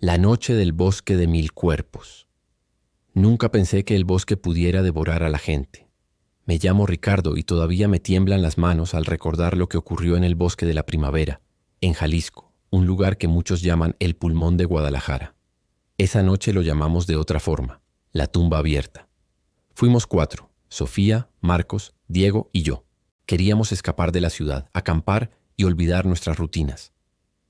La noche del bosque de 1000 cuerpos. Nunca pensé que el bosque pudiera devorar a la gente. Me llamo Ricardo y todavía me tiemblan las manos al recordar lo que ocurrió en el bosque de la primavera, en Jalisco, un lugar que muchos llaman el pulmón de Guadalajara. Esa noche lo llamamos de otra forma, la tumba abierta. Fuimos 4, Sofía, Marcos, Diego y yo. Queríamos escapar de la ciudad, acampar y olvidar nuestras rutinas.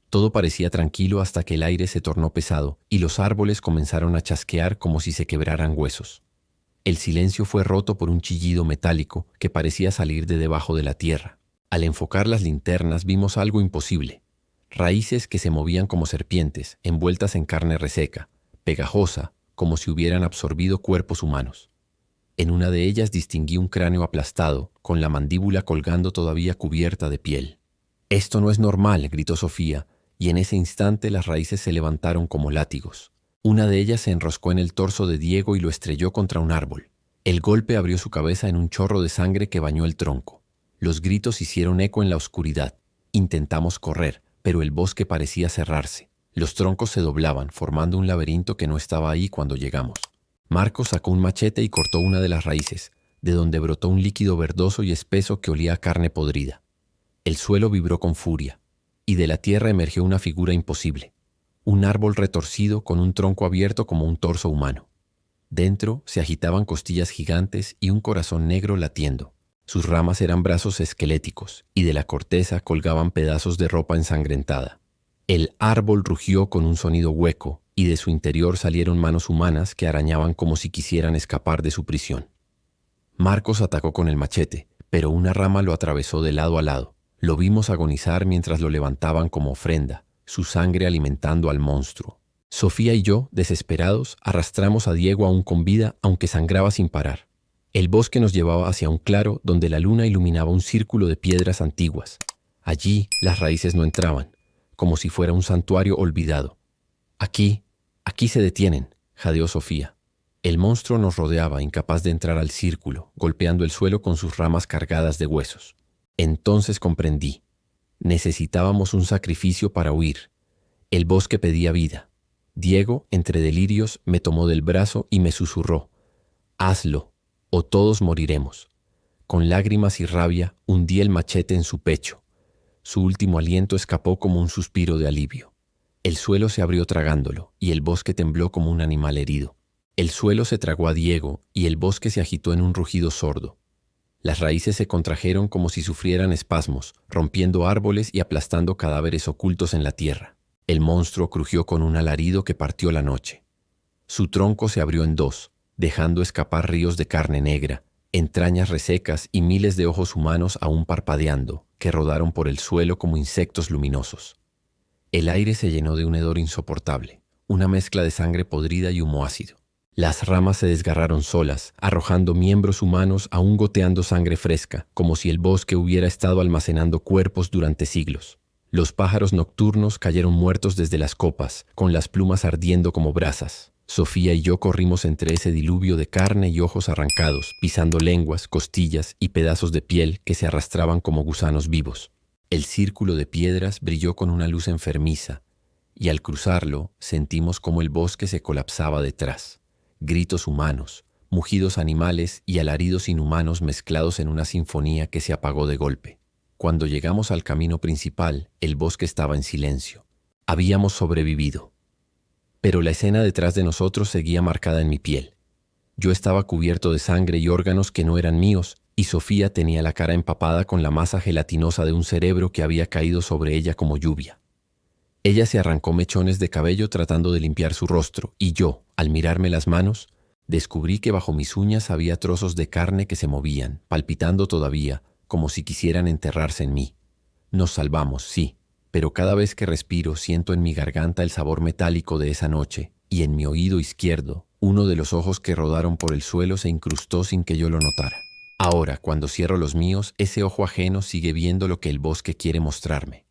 Todo parecía tranquilo hasta que el aire se tornó pesado y los árboles comenzaron a chasquear como si se quebraran huesos. El silencio fue roto por un chillido metálico que parecía salir de debajo de la tierra. Al enfocar las linternas vimos algo imposible. Raíces que se movían como serpientes, envueltas en carne reseca, pegajosa, como si hubieran absorbido cuerpos humanos. En una de ellas distinguí un cráneo aplastado, con la mandíbula colgando todavía cubierta de piel. «Esto no es normal», gritó Sofía, y en ese instante las raíces se levantaron como látigos. Una de ellas se enroscó en el torso de Diego y lo estrelló contra un árbol. El golpe abrió su cabeza en un chorro de sangre que bañó el tronco. Los gritos hicieron eco en la oscuridad. Intentamos correr, pero el bosque parecía cerrarse. Los troncos se doblaban, formando un laberinto que no estaba ahí cuando llegamos. Marcos sacó un machete y cortó una de las raíces, de donde brotó un líquido verdoso y espeso que olía a carne podrida. El suelo vibró con furia, y de la tierra emergió una figura imposible. Un árbol retorcido con un tronco abierto como un torso humano. Dentro se agitaban costillas gigantes y un corazón negro latiendo. Sus ramas eran brazos esqueléticos, y de la corteza colgaban pedazos de ropa ensangrentada. El árbol rugió con un sonido hueco, y de su interior salieron manos humanas que arañaban como si quisieran escapar de su prisión. Marcos atacó con el machete, pero una rama lo atravesó de lado a lado. Lo vimos agonizar mientras lo levantaban como ofrenda, su sangre alimentando al monstruo. Sofía y yo, desesperados, arrastramos a Diego aún con vida, aunque sangraba sin parar. El bosque nos llevaba hacia un claro donde la luna iluminaba un círculo de piedras antiguas. Allí las raíces no entraban, como si fuera un santuario olvidado. Aquí se detienen», jadeó Sofía. El monstruo nos rodeaba, incapaz de entrar al círculo, golpeando el suelo con sus ramas cargadas de huesos. Entonces comprendí. Necesitábamos un sacrificio para huir. El bosque pedía vida. Diego, entre delirios, me tomó del brazo y me susurró: «Hazlo, o todos moriremos». Con lágrimas y rabia, hundí el machete en su pecho. Su último aliento escapó como un suspiro de alivio. El suelo se abrió tragándolo, y el bosque tembló como un animal herido. El suelo se tragó a Diego, y el bosque se agitó en un rugido sordo. Las raíces se contrajeron como si sufrieran espasmos, rompiendo árboles y aplastando cadáveres ocultos en la tierra. El monstruo crujió con un alarido que partió la noche. Su tronco se abrió en dos, dejando escapar ríos de carne negra, entrañas resecas y miles de ojos humanos aún parpadeando, que rodaron por el suelo como insectos luminosos. El aire se llenó de un hedor insoportable, una mezcla de sangre podrida y humo ácido. Las ramas se desgarraron solas, arrojando miembros humanos aún goteando sangre fresca, como si el bosque hubiera estado almacenando cuerpos durante siglos. Los pájaros nocturnos cayeron muertos desde las copas, con las plumas ardiendo como brasas. Sofía y yo corrimos entre ese diluvio de carne y ojos arrancados, pisando lenguas, costillas y pedazos de piel que se arrastraban como gusanos vivos. El círculo de piedras brilló con una luz enfermiza, y al cruzarlo sentimos como el bosque se colapsaba detrás. Gritos humanos, mugidos animales y alaridos inhumanos mezclados en una sinfonía que se apagó de golpe. Cuando llegamos al camino principal, el bosque estaba en silencio. Habíamos sobrevivido. Pero la escena detrás de nosotros seguía marcada en mi piel. Yo estaba cubierto de sangre y órganos que no eran míos, y Sofía tenía la cara empapada con la masa gelatinosa de un cerebro que había caído sobre ella como lluvia. Ella se arrancó mechones de cabello tratando de limpiar su rostro, y yo, al mirarme las manos, descubrí que bajo mis uñas había trozos de carne que se movían, palpitando todavía, como si quisieran enterrarse en mí. Nos salvamos, sí, pero cada vez que respiro siento en mi garganta el sabor metálico de esa noche, y en mi oído izquierdo, uno de los ojos que rodaron por el suelo se incrustó sin que yo lo notara. Ahora, cuando cierro los míos, ese ojo ajeno sigue viendo lo que el bosque quiere mostrarme.